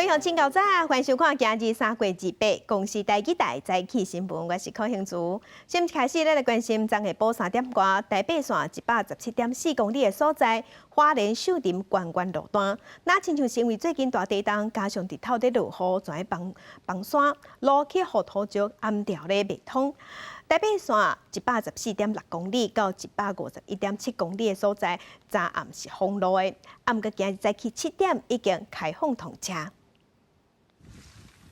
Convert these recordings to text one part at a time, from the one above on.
位乡亲，早早，欢迎收看今日3月28公司台记台早起新闻，我是柯兴珠。先开始，咱来关心昨下晡3点外，台北线117.4公里的所在，花莲秀林关路段，那亲像是因为最近大地震，加上日头在落雨，全个房山路去河土石暗调咧未通。台北线114.6公里到151.7公里的所在，昨暗是封路的。暗过今日早起7点已经开放通车。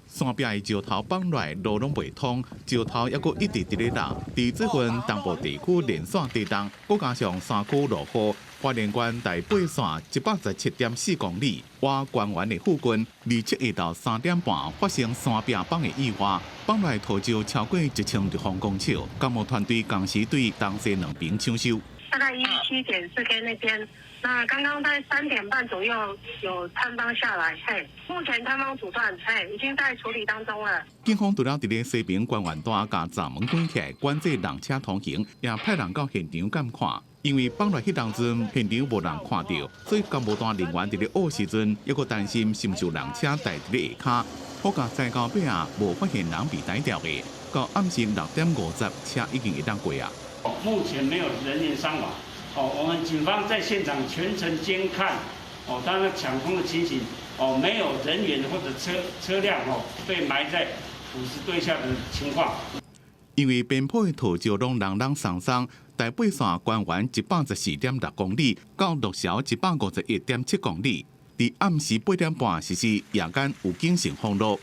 山壁的石头放来，路拢袂通，石头抑阁一直伫咧落。伫这份东部地区连线地震，佮加上山区落雨，花莲县台北线117.4公里，往关园的附近，27日到3点半发生山壁崩的意外，放来土石超过1000立方公尺。干务团队同时对东西两边抢修。大概17.4K 那边，那刚刚在3点半左右有坍方下来，目前坍方阻断，已经在处理当中了。警方除了伫咧西边关园大甲闸门关起来，管制人车通行，也派人到现场监看。因为放落迄当阵现场无人看到，所以干部单人员伫咧学时阵，抑阁担心是毋是有人车带伫咧下骹。好甲再到尾啊，无发现人被逮掉的。到暗时6:50，车已经会当过啊。目前没有人员伤亡。我们警方在现场全程监看。当然抢通的情形，没有人员或者车辆被埋在土石堆下的情况。因为边坡的土石拢人松松，台北线关园114.6公里到鹿桥151.7公里，伫暗时8点半实施夜间有警性封路。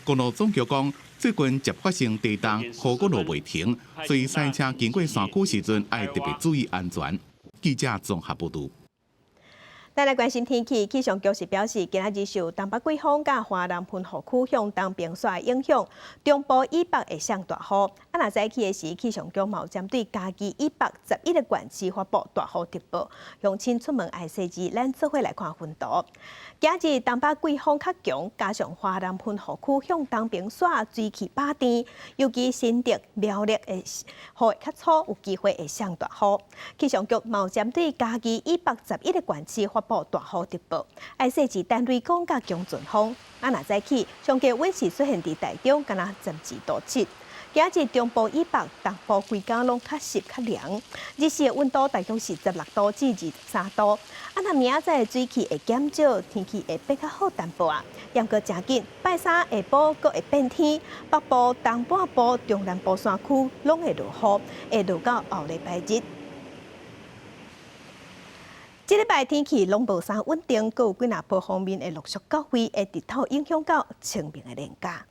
公路总局讲，最近接发生地震，雨阁落袂停，所以赛车经过山区时阵，要特别注意安全。记者综合报道。咱来关心天气，气象局是表示，今仔日受东北季风甲华南喷雨区向东边线影响，中部以北会上大雨。若早起的时，气象局嘛有针对嘉义以北11个县市发布大雨特报，乡亲出门爱细致，咱做伙来看分图。今日东北季风较强，加上华南喷雨区向东边线水汽饱甜，尤其新竹、苗栗的雨会较粗，有机会会上大雨。气象局嘛有针对嘉义以北11个县市发布大雨特报，爱细致单瑞港甲强阵风。若早起，上个温室出现伫台中，敢若12.7度。今日中部以北、东部规家拢较湿较凉，日时的温度大约是16度至23度。若明仔载水汽会减少，天气会变较好淡薄啊。严过真紧，拜三下晡阁会变天，北部、东半部、中南部山区拢会落雨，会落到后礼拜日。这礼拜天气拢无啥稳定，阁有几若波方面会陆续到位，会直头影响到清明的连假。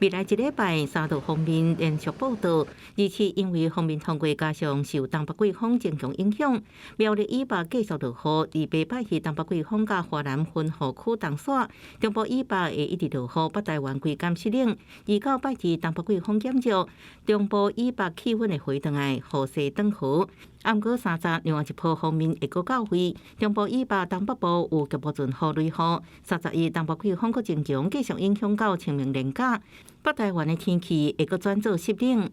未来一礼拜3道方面连续报道，而且因为方面通过加上受东北季风增强影响，苗栗以北继续落雨，而北拜是东北季风甲华南分雨区东线，中部以北会一直落雨，北台湾规间湿冷。而到拜是东北季风减弱，中部以北气温会回转来，雨势转好。暗过30另外一波方面会阁到位，中部以北、东北部有局部阵雨雷雨。31东北季风阁增强，继续影响到清明连假。北台湾的天气会阁转做湿冷。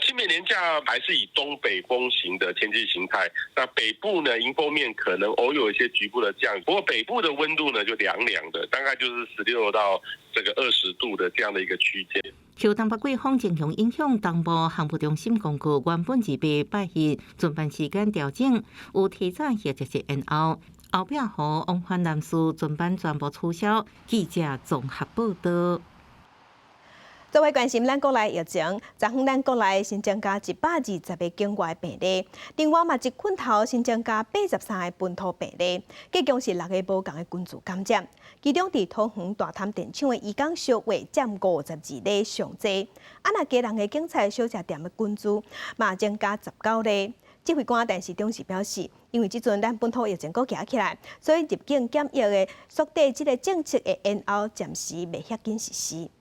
清明连假还是以东北风型的天气形态。那北部呢，迎风面可能偶有一些局部的降雨，不过北部的温度呢就凉凉的，大概就是16到20度的这样的一个区间。受东北季风增强影响，东部航空中心公告原本是拜日准班时间调整，有提早或者是延后。后壁雨往返南市准班全部取消。记者综合报道。作为关心咱国内疫情，昨昏咱国内新增加120个境外病例，另外嘛一困头新增加83个本土病例，计共是6个无共的群组感染，其中伫桃园大潭电厂的渔港烧话占52例上济，若家人的警察小吃店的群组嘛增加19例。指挥官陈时中是表示，因为即阵咱本土疫情阁行起来，所以入境检疫的缩短即个政策的延后暂时未遐紧实施。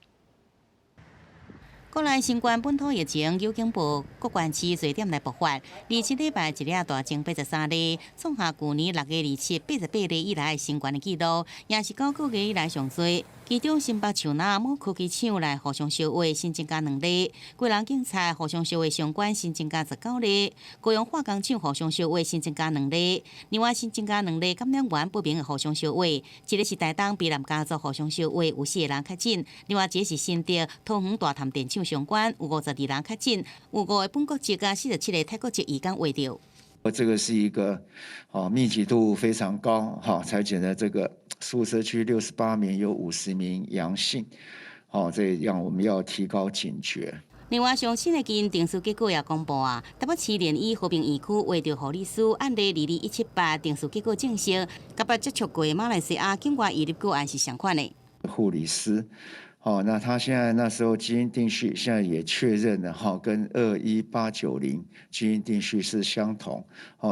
国内新冠本土疫情有警报，各县市瑞点来爆发。27礼拜一日大增83例，创下去年6月27、88例以来的新冠的纪录，也是9个月以来上最。其中新北树林某科技厂内互相烧话新增加2例，贵人警察互相烧话相关新增加19例，高雄化工厂互相烧话新增加2例，另外新增加2例感染源不明的互相烧话，一个是台东卑南家族互相烧话有4个人确诊，另外一个是新竹通远大潭电厂相关有52人确诊，有5个本国籍加47个泰国籍移工围着。这个是一个密集度非常高采检的这个宿舍区68名有50名阳性，这样我们要提高警觉。另外，上新的基因定序结果也公布啊，台北市联医和平医区卫调护理师案例22178定序结果证实，甲被接触过马来西亚境外移入个案是相款的。护理师。那他现在那时候基因定序现在也确认了跟21890基因定序是相同，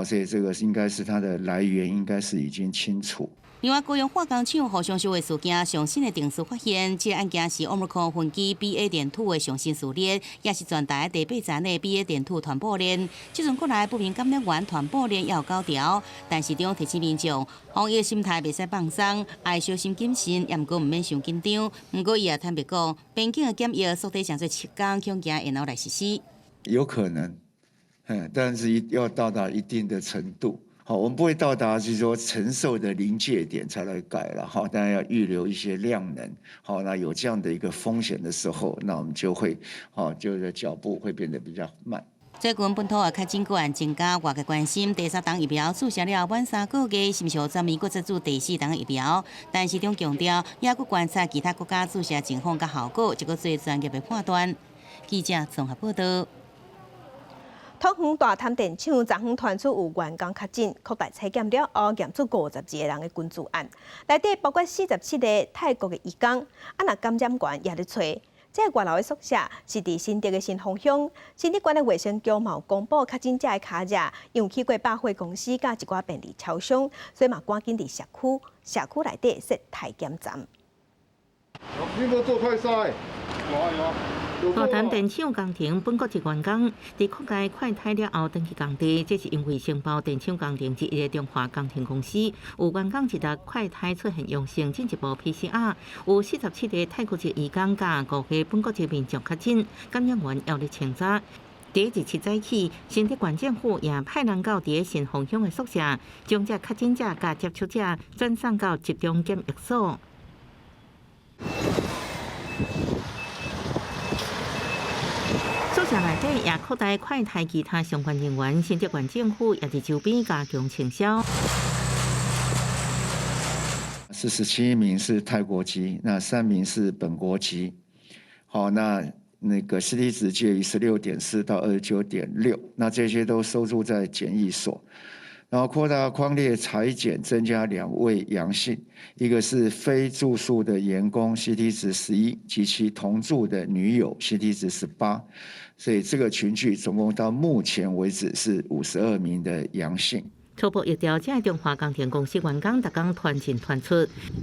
所以这个应该是它的来源应该是已经清楚。另外，高雄化工厂互相烧的事件，上新的定序发现，这个案件是 Omicron 分支 BA.2 的上新序列，也是全台第8层的 BA.2 传播链。即阵国内不明感染源传播链也有9条，但市长提醒民众，防疫心态袂使放松，爱小心谨慎，也毋过毋免伤紧张。毋过伊也坦白讲，边境的检疫缩短上最7天，恐惊然后来实施。有可能，但是要到达一定的程度。我们不会到达就是说承受的临界点才来改了，当然要预留一些量能，那有这样的一个风险的时候，那我们就会，就是脚步会变得比较慢。最近本土的确诊个案增加，外界关心第3档疫苗注射了满3个月，是毋是有专门搁接种第4档疫苗？但市长强调，也搁观察其他国家注射情况甲效果，这个做专业的判断。记者综合报道。通远大潭电厂昨昏传出有员工确诊，扩大采检了后，验出52个人的群聚案，内底包括47个泰国的移工。若感染源也咧找。这个外劳的宿舍是伫新竹的新丰乡，新竹县的卫生局嘛有公布确诊者的卡热，因为去过百货公司甲一寡便利超商，所以嘛赶紧伫社区内底设体检站。你有没有做快筛？有啊。大潭电厂工程本国籍员工伫扩大快筛了后，登去工地，这是因为承包电厂工程之一个中华工程公司有员工一日快筛出现阳性，进一步 PCR， 有47个泰国籍移工甲5个本国籍民众确诊，感染源要咧清查。第17早起，新竹县政府也派人到伫新丰乡的宿舍，将这确诊者甲接触者转送到集中检疫所。宿舍内底也扩大快筛其他相关人员，新竹县政府也伫周边加强清消。47名是泰国籍，那3名是本国籍。那个CT值介于16.4到29.6，那这些都收住在检疫所。然后扩大匡列采检，增加2位阳性，一个是非住宿的员工 CT 值11，及其同住的女友 CT 值18，所以这个群聚总共到目前为止是52名的阳性。初步疫调，这中华工程公司员工逐工团进团出，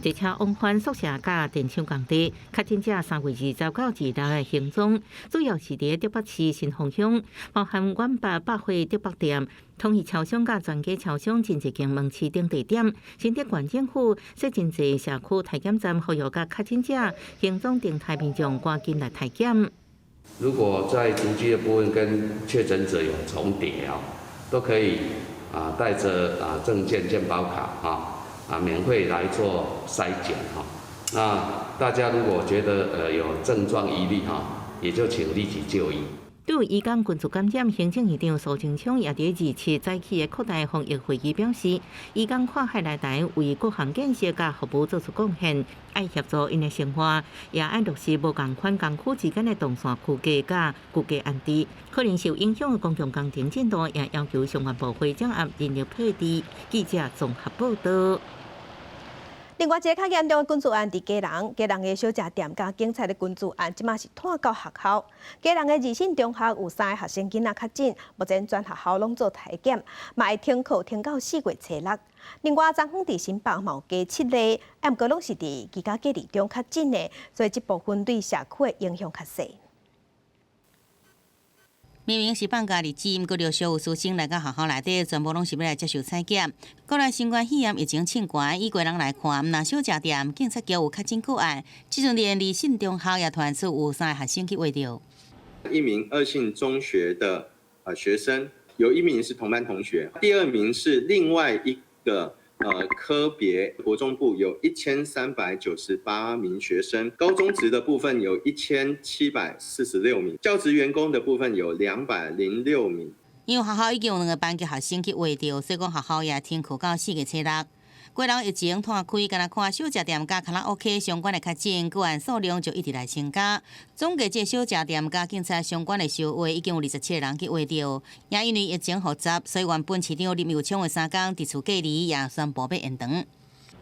而且往返宿舍甲电厂工地。确诊者3月20到26的行踪，主要是伫竹北市新丰乡，包含远北百货竹北店、统一超商甲全家超商真侪间门市等地点。新竹县政府设真侪社区体检站，呼吁甲确诊者行踪动态民众赶紧来体检。如果在足迹的部分跟确诊者有重叠都可以。带着证件、健保卡免费来做筛检那大家如果觉得有症状疑虑也就请立即就医。对移工群组感染，行政院长苏贞昌也伫27早起的扩大防疫会议表示，移工跨海来台为各项建设甲服务做出贡献，爱协助因的生活，也爱落实无共款工区之间的动线区隔甲区隔安置。可能受影响的公共工程进度，也要求相关部会掌握人力配置。记者综合报道。另外一个较严重的群聚案伫嘉南的小食店甲警察的群聚案，即马是拖到学校。嘉南的二信中学有3个学生囡仔确诊，目前全学校拢做体检，嘛会停课停到4月初6。另外，昨昏伫新北嘛有加7例，毋过拢是伫期间隔离中确诊的，所以这部分对社区的影响较细。明明是放假日子，毋过着小有师生来到学校内底，全部拢是要来接受采检。国内新冠肺炎疫情凊悬，以个人来看，毋若小食店、警察局有较真个案。即阵连立信中学也传出有3个学生去挖着。一名2信中学的学生，有1名是同班同学，第2名是另外一个。科别国中部有1398名学生，高中职的部分有1746名，教职员工的部分有206名。因为学校已经有2个班级学生去挖着，所以讲学校也停课到4月初6。过人疫情摊开，敢若看小食店甲卡拉 OK 相关的确诊个案数量就一直来增加。总计这小食店甲警察相关的收获已经有27个人去挖着，也因为疫情复杂，所以原本市长林右昌的3天伫厝隔离也宣布要延长。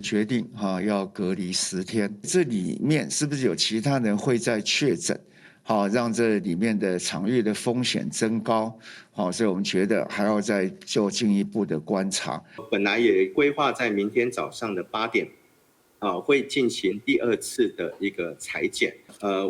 决定要隔离10天，这里面是不是有其他人会再确诊？好，让这里面的场域的风险增高，好，所以我们觉得还要再做进一步的观察。本来也规划在明天早上的8点，会进行第2次的一个采检。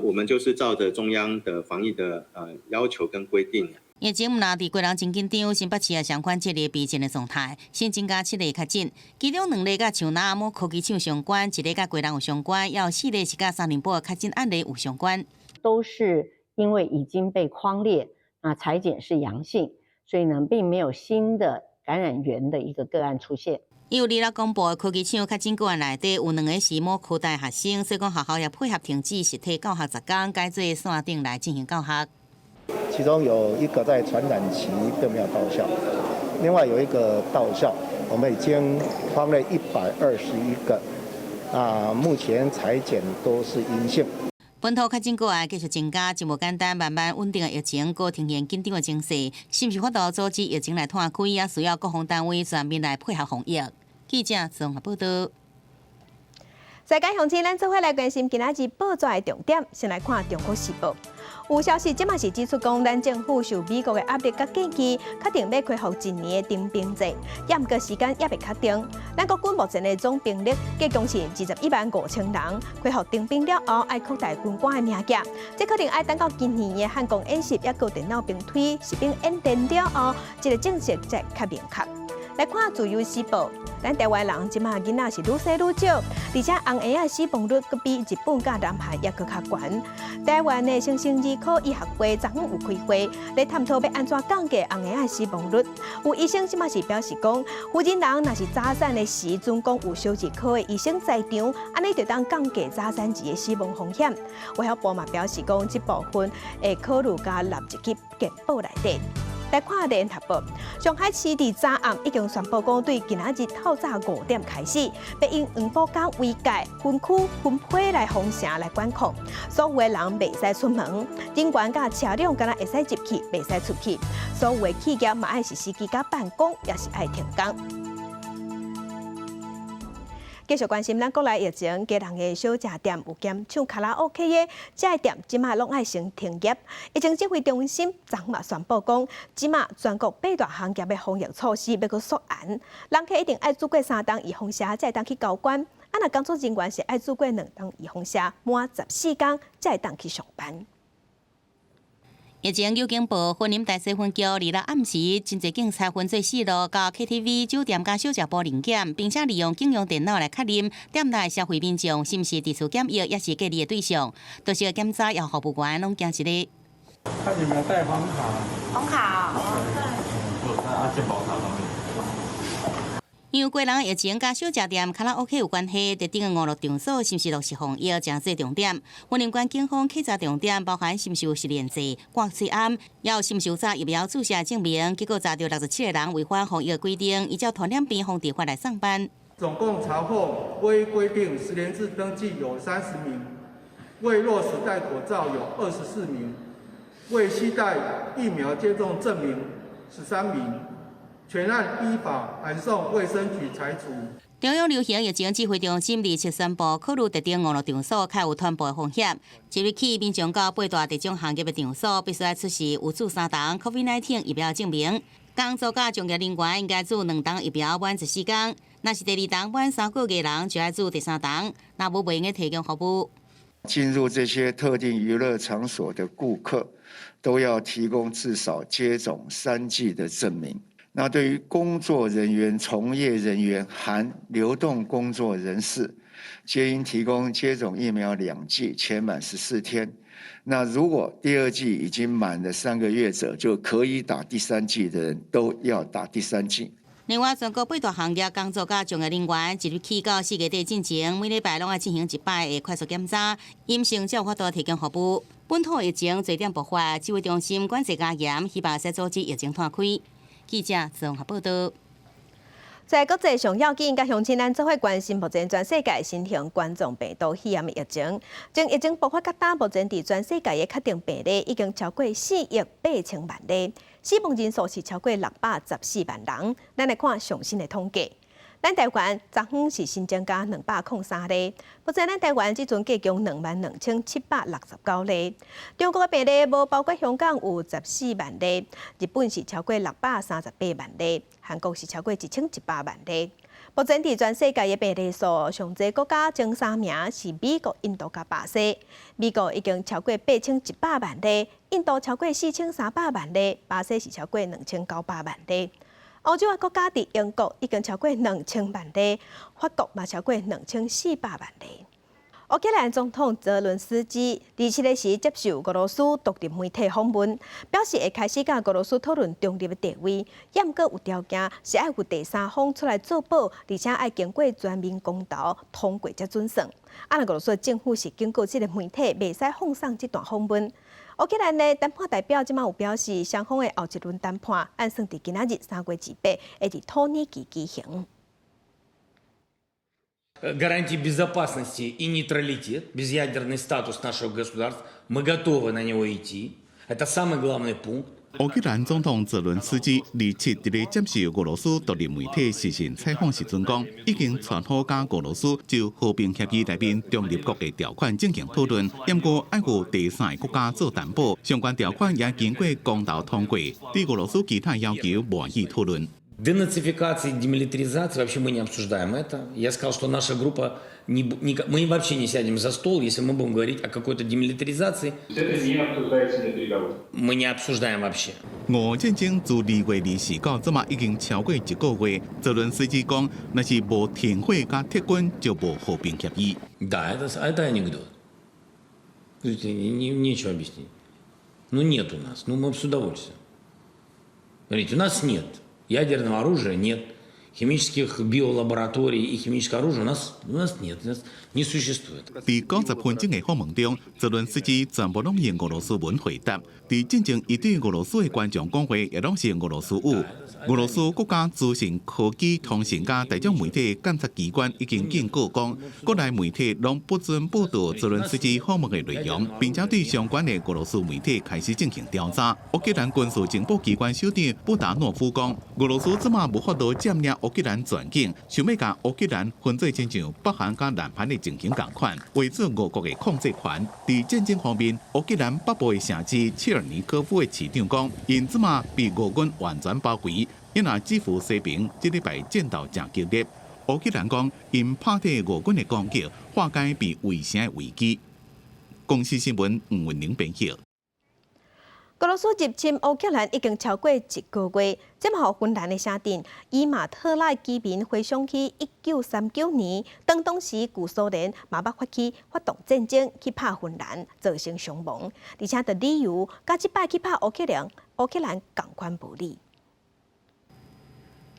我们就是照着中央的防疫的要求跟规定。疫情毋若伫过人真紧张，新北市也相关接连逼近的状态，新增加7例确诊，其中2例甲像那某科技厂相关，1例甲过人有相关，也有4例是甲3年半确诊案例有相关。都是因为已经被匡列，那采检是阳性，所以呢，并没有新的感染源的一个个案出现。伊有20公布的科技厂确诊个案内底有2个是某科大学生，所以讲学校也配合停止实体教学10天，改做线顶来进行教学。其中有1个在传染期并没有到校，另外有1个到校，我们已经匡列121个，目前采检都是阴性。本土确诊个案继续增加，真无简单，慢慢稳定的疫情，搁呈现紧张的情势，是毋是法度阻止疫情来摊开，也需要各方单位全面来配合防疫。记者综合报道。世界乡亲，咱做伙来关心今仔日报纸的重点，先来看《中国时报》。有消息，即嘛是指出讲，咱政府受美国的压力甲建议，确定要恢复1年的征兵制，也毋过时间也未确定。咱国军目前的总兵力计共是215000人，恢复征兵了后，爱扩大军官的名额，这可能爱等到今年的汉光演习，也有电脑兵推士兵演练了后，这个正式才较明确。来看自由时报，咱台湾人即马囡仔是愈生愈少，而且红婴仔死亡率佫比日本甲南韩也佫较悬。台湾的新生儿科医学会昨昏有开会，来探讨要安怎降低红婴仔死亡率。有医生即马是表示讲，负责人若是早产的时阵讲有小儿科的医生在场，安尼就当降低早产児的死亡风险。卫生部嘛表示讲，这部分会考虑加纳入去健保内底。来看联合报，上海市伫早暗已经宣布讲，对今仔日透早5点开始，要用黄浦江围界分区分批来封城来管控，所有的人袂使出门，人员甲车辆敢若会使入去，袂使出去，所有的企业嘛爱是司机甲办公，也是爱停工。继续关心咱国内疫情，家人的小食店有兼唱卡拉 OK 的，这些店即马拢爱先停业。疫情指挥中心昨嘛宣布讲，即马全国8大行业的防疫措施要搁缩严，人客一定爱做过3档预防车才会当去交关。若工作人员是爱做过2档预防车，满14天才会当去上班。疫情有警报，婚姻大西分局日落暗时，真侪警察分做4路到 KTV、酒店甲小食部临检，并且利用警用电脑来确认店内消费民众是毋是伫厝检疫，也是隔离的对象。多少检查也服务员拢惊一个。他有没有带黄卡？黄卡因为过人疫情甲小食店、卡拉 OK 有关系，特定的5路场所是毋是落实防疫，正是重点。云林县警方稽查重点包含是毋是有实验制、挂嘴暗，也有是毋是有查疫苗注射证明。结果查到67个人违反防疫规定，依照传染病防治法来上班。总共查获未规定实联制登记有30名，未落实戴口罩有24名，未携带疫苗接种证明13名。全案依法函送卫生局裁处。中央流行疫情指挥中心日前宣布，考虑特定5路场所较有传播风险。即日起，民众到8大特种行业的场所，必须要出示有注3档 COVID-19 疫苗证明。工作甲从业人员应该注2档疫苗满14天，若是第2档满3个月人，就要注第3档。若无袂用提供服务。进入这些特定娱乐场所的顾客，都要提供至少接种3剂的证明。那对于工作人员、从业人员含流动工作人士，皆应提供接种疫苗2剂，且满14天。那如果第2剂已经满了3个月者，就可以打第3剂的人都要打第3剂。另外，全国8大行业工作甲从业人员，1日起到4月底进前，每礼拜拢要进行1摆的快速检查，阴性才有法度提供服务。本土疫情侪点爆发，指挥中心管制加严，希望使阻止疫情摊开。记者综合报道。在国际上要紧，甲乡亲咱做伙关心目前全世界新型冠状病毒肺炎的疫情。从疫情爆发到打，目前伫全世界的确定病例已经超过4.8亿例，死亡人数是超过614万人。咱来看上新的统计。咱台湾昨昏是新增加203例，目前咱台湾即阵计共22769例。中国的病例无包括香港有14万例，日本是超过638万例，韩国是超过1100万例。目前伫全世界的病例数上侪国家前3名是美国、印度甲巴西。美国已经超过8100万例，印度超过4300万例，巴西是超过2900万例。欧洲的国家伫英国已经超过2000万例，法国嘛超过2400万例。乌克兰总统泽伦斯基27日时接受俄罗斯独立媒体访问，表示会开始甲俄罗斯讨论中立的地位，不过有条件是要有第三方出来做保，而且要经过全面公投通过才准算。俄罗斯政府是经过这个媒体袂使放送这段访问。乌克兰的谈判代表即马有表示，双方的后一轮谈判按算伫今仔日3月28会伫土耳其举行。Гарантии безопасности и нейтралитет, безъядерный статус нашего государства, мы готовы на него идти. Это самый главный пункт. 乌克兰总统泽伦斯基27日接受俄罗斯独立媒体视讯采访时阵讲，已经传好甲俄罗斯就和平协议内面中立国的条款进行讨论，不过要有第三个国家做担保，相关条款也经过公投通过，对俄罗斯其他要求无予讨论。Денацификации, демилитаризации вообще мы не обсуждаем это. Я сказал, что наша группа, мы вообще не сядем за стол, если мы будем говорить о какой-то демилитаризации. Это не обсуждается на переговорах. Мы не обсуждаем вообще. 俄战争自2月24号这嘛已经超过1个月，泽伦斯基讲，若是无停火加撤军，就无和平协议。Да, это анекдот. Нечего объяснить. Ну нет у нас, ну мы с удовольствием. Смотрите, у нас нет. Ядерного оружия нет, химических биолабораторий и химического оружия у нас нет, у нас не существует. 伫90分钟的访问中，泽伦斯基全部拢用俄罗斯文回答。伫进前，伊对俄罗斯的观众讲话也拢是俄罗斯语。俄罗斯国家资讯科技通信加大众媒体监察机关已经警告讲，国内媒体拢不准报道泽伦斯基访问的内容，并且对相关的俄罗斯媒体开始进行调查。乌克兰军事情报机关首长布达诺夫讲，俄罗斯即马无法度占领乌克兰全境，想要将乌克兰分做亲像北韩加南韩的情形共款，维持俄国的控制权。伫战争方面，乌克兰北部的城市切尔尼科夫的市长讲，因即马被俄军完全包围。因也支付西平，这礼拜战斗真激烈。乌克兰讲，因拍退俄军的攻击，化解被围城的危机。公司新闻吴文玲编辑。俄罗斯入侵乌克兰已经超过1个月，这么互芬兰的城镇伊马特拉居民回想起1939年，当时旧苏联嘛捌发动战争去拍芬兰，造成伤亡，而且的理由甲即摆去拍乌克兰同款无理。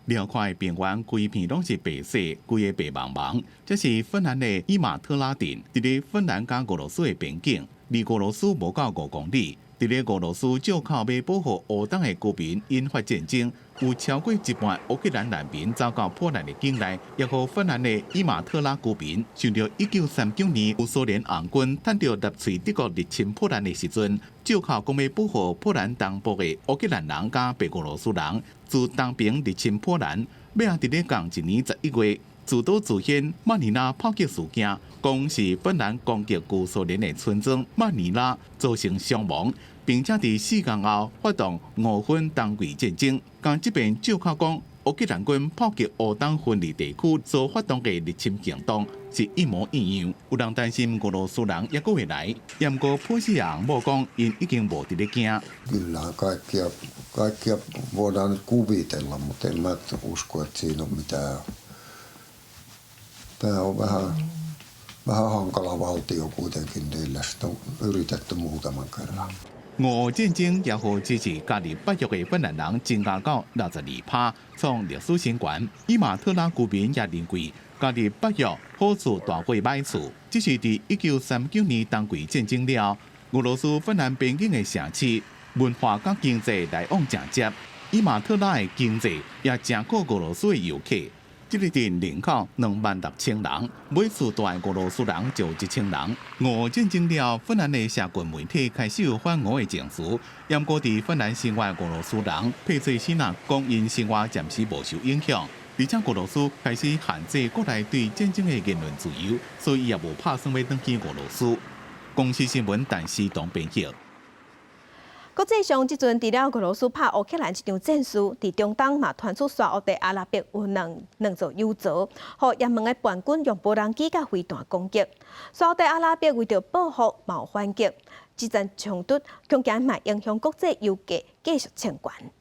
辽阔的平原规片拢是白色，规个白茫茫。这是芬兰的伊马特拉镇，伫咧芬兰甲俄罗斯的边境，离俄罗斯无到5公里。伫咧俄罗斯借口要保护乌东的居民引发战争，有超过一半乌克兰难民走到波兰的境内，也互芬兰的伊马特拉居民想到1939年有苏联红军趁着纳粹德国入侵波兰的时阵，借口讲要保护波兰东部的乌克兰人甲白俄罗斯人，自东边入侵波兰，尾啊伫咧共一年11月，自导自演曼尼拉炮击事件，讲是芬兰攻击旧苏联的村庄曼尼拉造成伤亡，并且伫4天后发动5分单位战争。但这边照靠讲，乌克兰军炮击乌东分离地区所发动的入侵行动是一模一样。有人担心俄罗斯人也会来，不过普西人某讲，因已经无伫咧惊。 Kyllähän kaikkia voidaan nyt kuvitella, mutta en mä usko, että siinä on mitään. Tämä on vähän hankala valtio kuitenkin niille. Sitä on yritetty muutaman kerran. 俄战争也互支持家己北约的芬兰人增加到62%，创历史新高。伊马特拉居民也认为，家己北约好处大过歹处。只是伫1939年单季战争了，俄罗斯芬兰边境的城市文化甲经济来往正接，伊马特拉的经济也真靠俄罗斯的游客。 这个镇人口26000人，每次大的俄罗斯人就1000人。俄战争了，芬兰的社群媒体开始有反俄的情绪。不过，伫芬兰生活的俄罗斯人佩翠西娜讲，因生活暂时无受影响，而且俄罗斯开始限制国内对战争的言论自由，所以也无打算要返去俄罗斯。公司新闻但是当编辑。 国际上，即阵除了俄罗斯拍乌克兰这场战事，伫中东嘛传出沙烏地阿拉伯有两座油槽，互也门的叛军用无人机甲飞弹攻击。沙烏地阿拉伯为着报复嘛有反击，即阵冲突恐惊嘛影响国际油价继续升悬。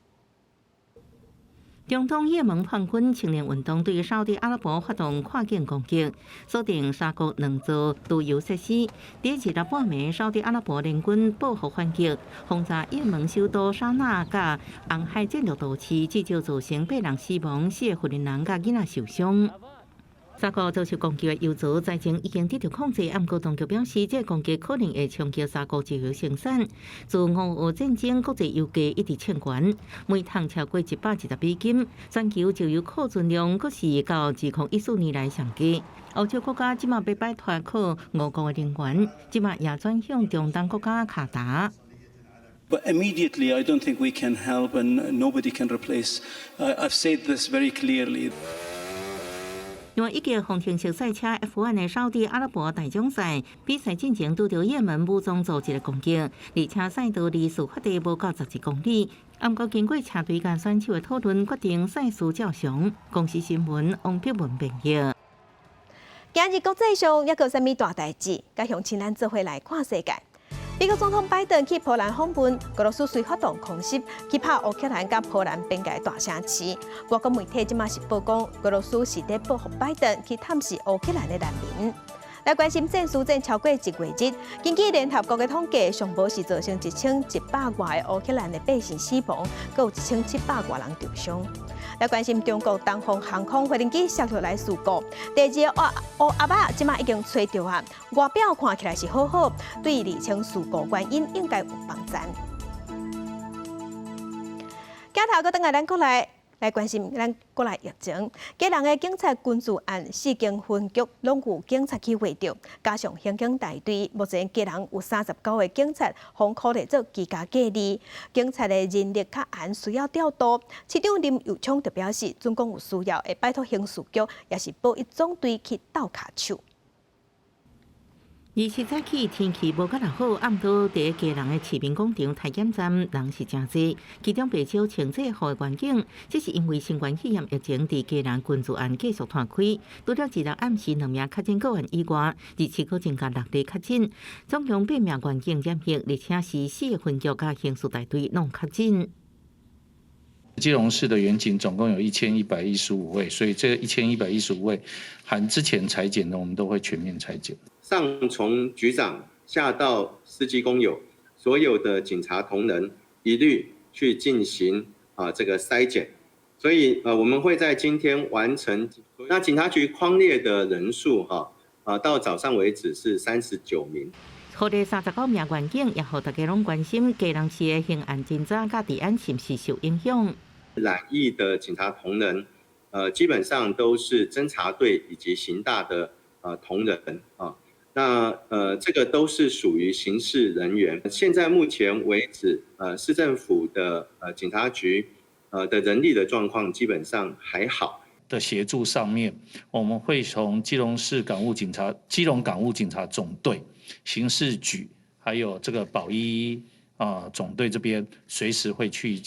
中东也门叛军青年运动对沙特阿拉伯发动跨境攻击，锁定三国2座石油设施。第2日半暝，沙特阿拉伯联军报复反击，轰炸也门首都沙那甲红海战略都市，至少造成8人死亡，4个芬兰人甲囡仔受伤。 三国遭受攻击的油槽灾情已经得到控制，不过当局表示，这攻击可能会冲击三国石油生产。自俄乌战争，国际油价一直升悬，每桶超过110美金，全球石油库存量阁是到2014年来上低。欧洲国家即马要摆脱靠俄国的能源，即马也转向中东国家卡达。 But immediately, I don't think we can help, and nobody can replace. I've said this very clearly. 另外，一届方程式赛车 F1 的沙特阿拉伯大奖赛比赛进程拄到也门武装组织的攻击，而且赛道离事发地无到11公里。不过，经过车队甲选手的讨论，决定赛事照常。公司新闻王碧文编译。今日国际上抑有啥物大代志？甲乡亲咱做伙来看世界。 美国总统拜登去波兰访问，俄罗斯虽发动空袭，去拍乌克兰甲波兰边界大城市。外国媒体即马是报讲，俄罗斯是在报复拜登去探视乌克兰的难民。来关心战事战超过1个月日，根据联合国的统计，上无是造成1100外的乌克兰的百姓死亡，阁有1700外人受伤。 来关心中国东方航空飞行机摔落来事故，第2个乌鸦仔即马已经找到啊，外表看起来是好好，对厘清事故原因应该有帮助。镜头搁等下咱过来关心咱国内疫情，基隆的警察军事案4间分局拢有警察去围剿，加上刑警大队，目前基隆有39个警察，方考虑做居家隔离。警察的人力较限，需要调度。市长林佑昌就表示，总共有需要会拜托刑事局，也是保一总队去斗卡手。 27早起天气无甲若好，暗晡伫基隆的市民广场太检站人是真多，其中不少穿制服的员警，这是因为新冠肺炎疫情伫基隆军事案继续摊开，除了1日暗时2名确诊个案以外，27个增加6例确诊，总共8名员警染疫，而且是4个分局甲刑事大队拢确诊。 基隆市的员警总共有1115位，所以这1115位含之前裁剪的，我们都会全面裁剪。上从局长下到司机工友，所有的警察同仁一律去进行这个筛检，所以我们会在今天完成。那警察局匡列的人数到早上为止是39名。 好的39名员警也互大家拢关心，基隆市的刑案侦查甲治安是不是受影响？染疫的警察同仁，基本上都是侦查队以及刑大的同仁啊。那这个都是属于刑事人员。现在目前为止，市政府的警察局的人力的状况基本上还好。的协助上面，我们会从基隆港务警察总队、刑事局，还有这个保一总队这边随时会去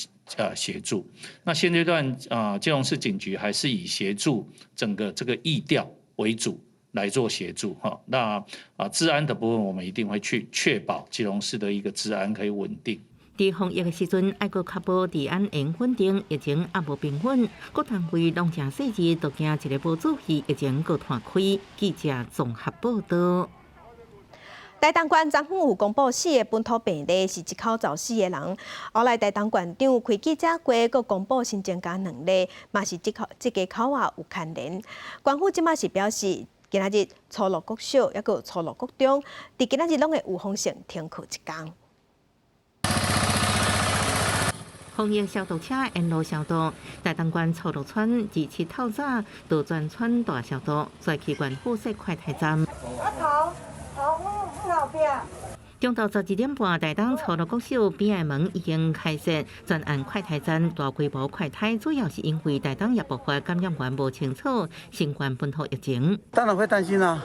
协助。那现阶段基隆市警局还是以协助整个这个疫调为主来做协助哈。那治安的部分，我们一定会去确保基隆市的一个治安可以稳定。伫防疫的时阵，爱搁确保治安会稳定，疫情也无平稳。各单位拢正细致，都惊一个无注意，疫情搁摊开。记者综合报道。台东县昨昏有公布4个本土病例，是一口罩4个人。后来台东县长开记者会，佮公布新增加2例，嘛是这家口啊有牵连。县府即马是表示，今仔日初六国小，抑佮初六国中，伫今仔日拢会有风险停课1天。防疫消毒车沿路消毒，台东县初六村27透早都全村大消毒，再去县府设快筛站。后壁。中昼12点半，台东初六国小边的门已经开设专案快筛站，大规模快筛，主要是因为台东也爆发感染源不清楚新冠本土疫情。当然会担心啦，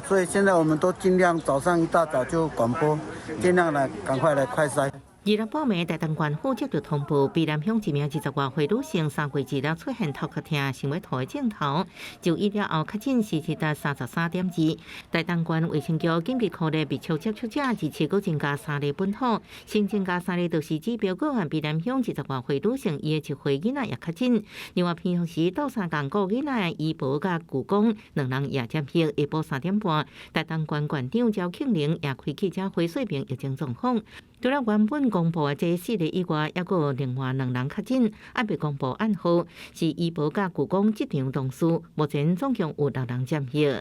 所以现在我们都尽量早上一大早就广播，尽量来赶快来快筛。2日半暝，台东县府接到通报，卑南乡一名20外岁女性3月2日出现头壳痛、想要吐的症头，就医了后确诊时是达33.2。台东县卫生局紧急科列被抽检出者，27个增加3例本土，新增加3例就是指标个案。卑南乡20外岁女性伊的1岁囡仔也确诊。另外，平时到3港个囡仔医保甲故宫2人也检疫。下晡3点半，台东县县长赵庆玲也开记者会说明疫情状况。除了原本公布的这4例以外，还有另外2人确诊，还未公布暗号，是医保甲故宫这场同事。目前总共有6人检疫。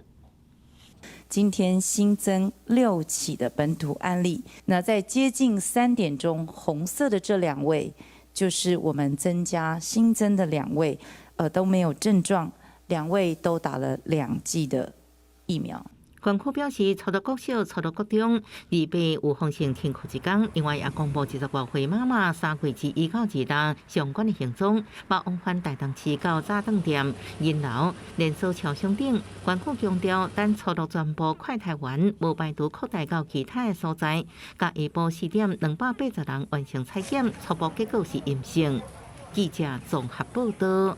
今天新增6起的本土案例，那在接近3点钟，红色的这2位就是我们新增的2位，都没有症状，2位都打了2剂的疫苗。县府表示，初六国小、初六国中2班有风险停课1天，另外也公布20外岁妈妈3月1日到2日相关的行踪，包往返台东市到早顿店、银楼、连锁超商等。县府强调，等初六全部快筛完，无排除扩大到其他的所在。甲下晡4点，280人完成采检，初步结果是阴性。记者综合报道。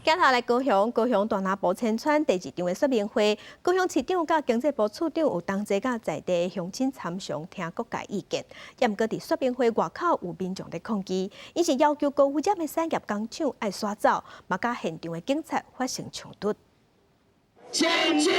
今下来高雄大拿埔千川第2场的说明会，高雄市长甲经济部处长有同齐甲在地乡亲参详，听各界意见。也毋过伫说明会外口有民众在抗议，因是要求高污染的产业工厂爱刷走，嘛甲现场的警察发生冲突。牵手！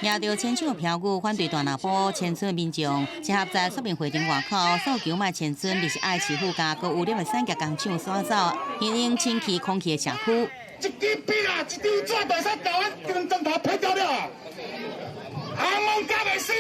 拿着牵手票据反对大拿埔千村民众集合在说明会场外口，诉求卖千村就是爱市府甲高污染的产业工厂刷走，因引清气空气的社区。一支笔啊，一张纸就使甲阮金钟头批掉了，阿蒙甲袂死，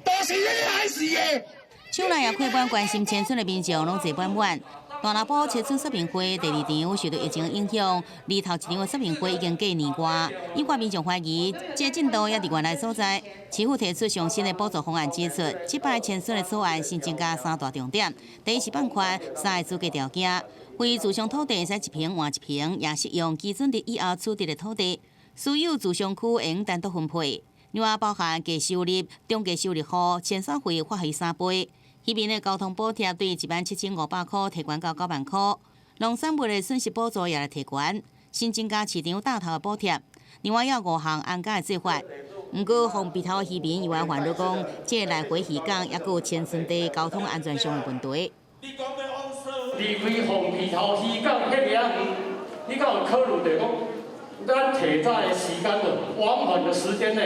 都是你害死的。厂内也开办关心千村的民众拢坐满满。大拿埔千村说明会第2场受到疫情影响，里头1场的说明会已经过年外，有寡民众怀疑这进度也伫原来所在。市府提出上新的补助方案，指出这摆千村的草案新增加3大重点：第一是放宽3个资格条件，非自商土地使1坪换1坪，也适用基准值以后取得的土地，私有自商区会用单独分配。另外包含低收入、中低收入户，签算费发予3倍。迄边的交通补贴对17500块提悬到9万块，农产物的损失补助也来提悬，新增加市场大头的补贴。另外有5项安家的做法，不过防鼻头的渔民又烦恼讲，这来回渔港也有千村地交通安全上的问题。离开防鼻头渔港迄个，你敢有考虑着讲，咱提早的时间了，往返的时间呢，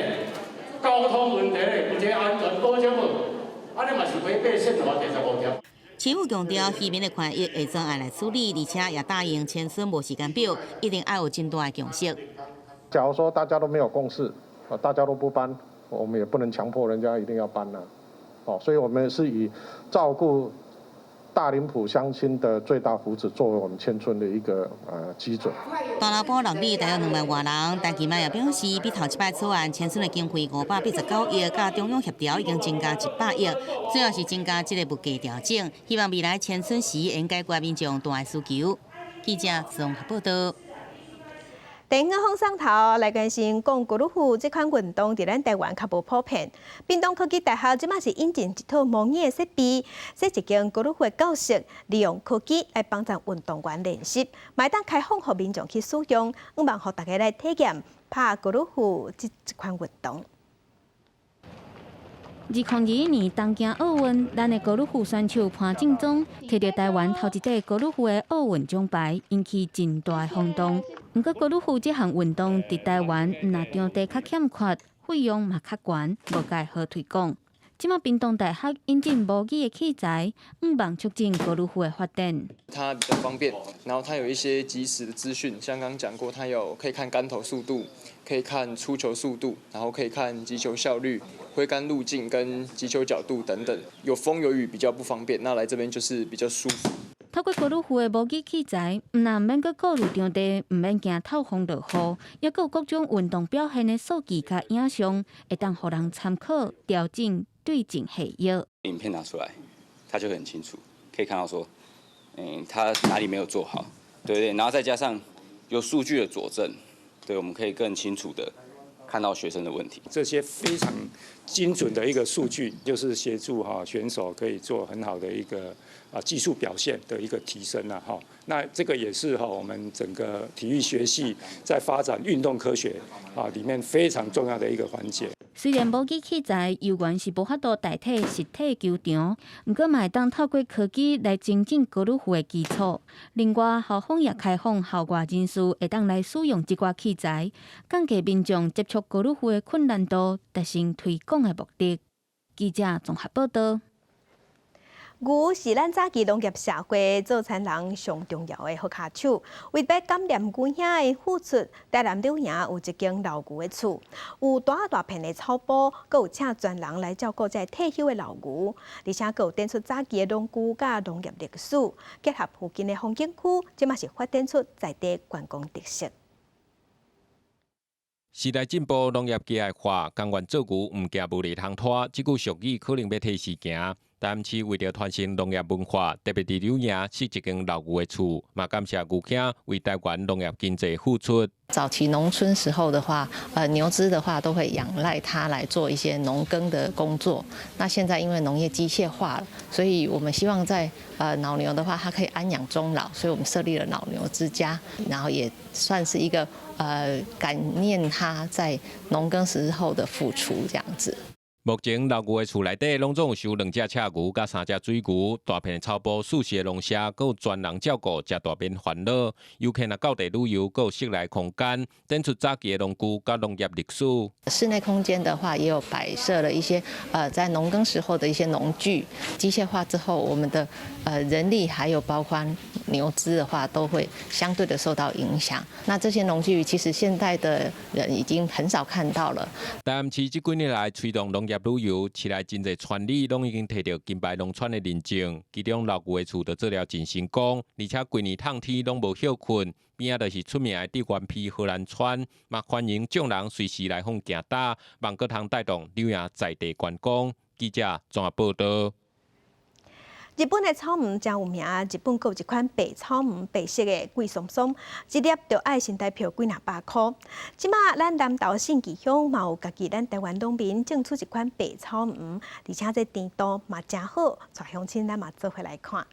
交通问题呢，有一个安全保障无？安尼嘛是违背宪法第15条。市府强调，渔民的权益会专案来处理，而且也答应千村无时间表，一定要有真大的共识。假如说大家都没有共识，大家都不搬，我们也不能强迫人家一定要搬呐。所以我们是以照顾大林埔乡亲的最大福祉作为我们千村的一个基准。大拿埔落里大约2万外人，但今摆也表示，比头一摆草案千村的经费589亿，甲中央协调已经增加100亿，主要是增加这个物价调整，希望未来千村时应解决民众大的需求。记记者自红报道。电影风上头来关心讲高尔夫这款运动伫咱台湾较无普遍。屏东科技大学即马是引进一套模拟的设备，说一间高尔夫的教室利用科技来帮助运动员练习，卖当开放予民众去使用，希望互大家来体验拍高尔夫这款运动。2021年东京奥运，咱的高尔夫选手潘正宗摕到台湾头一块高尔夫的奥运奖牌，引起真大的轰动。不过，高尔夫这项运动伫台湾若场地较欠缺，费用嘛较悬，无介好推广。即马屏东大学引进模拟的器材，希望促进高尔夫的发展。它比较方便，然后它有一些即时的资讯，像刚刚讲过，它有可以看杆头速度，可以看出球速度，然后可以看击球效率、挥杆路径跟击球角度等等。有风有雨比较不方便，那来这边就是比较舒服。透过高尔夫的模拟器材，毋但免阁顾虑场地，毋免惊透风落雨，也阁有各种运动表现的数据甲影像，会当互人参考调整对症下药。影片拿出来，它就很清楚，可以看到说，他哪里没有做好，对，然后再加上有数据的佐证，对，我们可以更清楚的看到学生的问题。这些非常精准的一个数据，就是协助选手可以做很好的一个技术表现的一个提升啊哈。那这个也是我们整个体育学系在发展运动科学里面非常重要的一个环节。虽然模拟器材有原是无法度代替实体球场，不过嘛会当透过科技来增进高尔夫的基础。另外，校方也开放校外人士会当来使用这挂器材，降低民众接触高尔夫的困难度，达成推广的目的。记者综合报道。牛是咱早期农业社会做产人上重要的好卡手。为要感念牛兄的付出，台南柳营有一间老牛的厝，有大片的草埔，阁有请专人来照顾这退休的老牛，而且阁有展出早期的农具甲农业历史，结合附近的风景区，即嘛是发展出在地观光特色。时代进步，农业机械化，甘愿做牛，毋惊无力通拖，这句俗语可能要替时行。台南市为了传承农业文化，特别伫柳营设一间老牛的厝，嘛感谢牛兄为台湾农业经济付出。早期农村时候的话，牛只的话都会仰赖它来做一些农耕的工作。那现在因为农业机械化了，所以我们希望在老牛的话，它可以安养终老，所以我们设立了老牛之家，然后也算是一个感念它在农耕时候的付出这样子。目前老牛的厝内底拢总有收2只赤牛、甲3只水牛，大片的草埔、熟悉的农舍，阁有专人照顾，食大免烦恼。游客若到地旅游，阁有室内空间，展出早期的农具甲农业历史。室内空间的话，也有摆设了一些在农耕时候的一些农具。机械化之后，我们的人力还有包括牛只的话，都会相对的受到影响。那这些农具其实现在的人已经很少看到了。台南市这几年来推动农业旅游，市内真侪村里拢已经摕到金牌农村的认证，其中老牛的厝就做了真成功，而且规年烫天拢无休困，边仔就是出名的地原皮荷兰川，嘛欢迎众人随时来访行搭，望阁通带动柳营在地观光。记者综合报道。日本的草莓真有名，日本有一款白草莓，白色的贵松松，一粒就爱新台票几若100块。即马咱南投信义乡嘛有家己咱台湾农民种出一款白草莓，而且这甜度嘛真好，带乡亲咱嘛做回来看。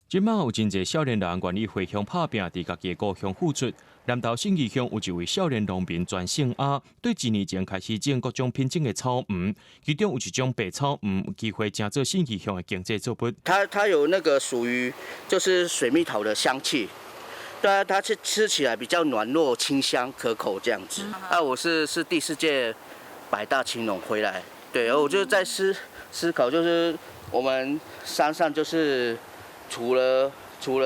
即马有真侪少年人愿意回乡打拼，伫家己故乡付出。南投信义乡有一位少年农民专姓阿，对几年前开始种各种品种的草莓，其中有一种白草莓，有机会成做信义乡的经济作物。它有那个属于就是水蜜桃的香气，对啊，它吃起来比较软糯、清香、可口这样子。我是第4届百大青农回来，对，我就在思考，就是我们山上就是除了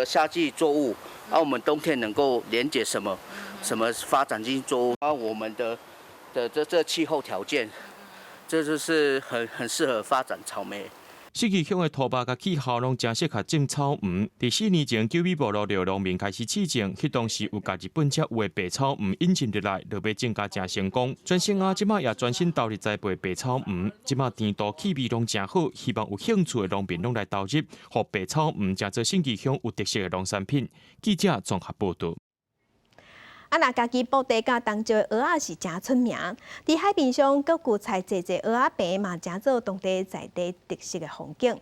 夏季作物。我们冬天能够连接什么发展经济作物？我们的这气候条件，这就是很适合发展草莓。四义乡的土巴甲气候拢真适合种草鱼。伫4年前，九美部落的农民开始试种，迄当时有甲日本才有的白草鱼引进入来，落尾种甲真成功。专生啊，即马也专心投入栽培白草鱼，即马甜度气味拢真好，希望有兴趣的农民拢来投入，互白草鱼成做四义乡有特色的农产品。记者综合报道。若家己布袋甲当招的蚵仔是真出名，伫海边上各具采济蚵仔饼嘛，真做当地在地特色的风景。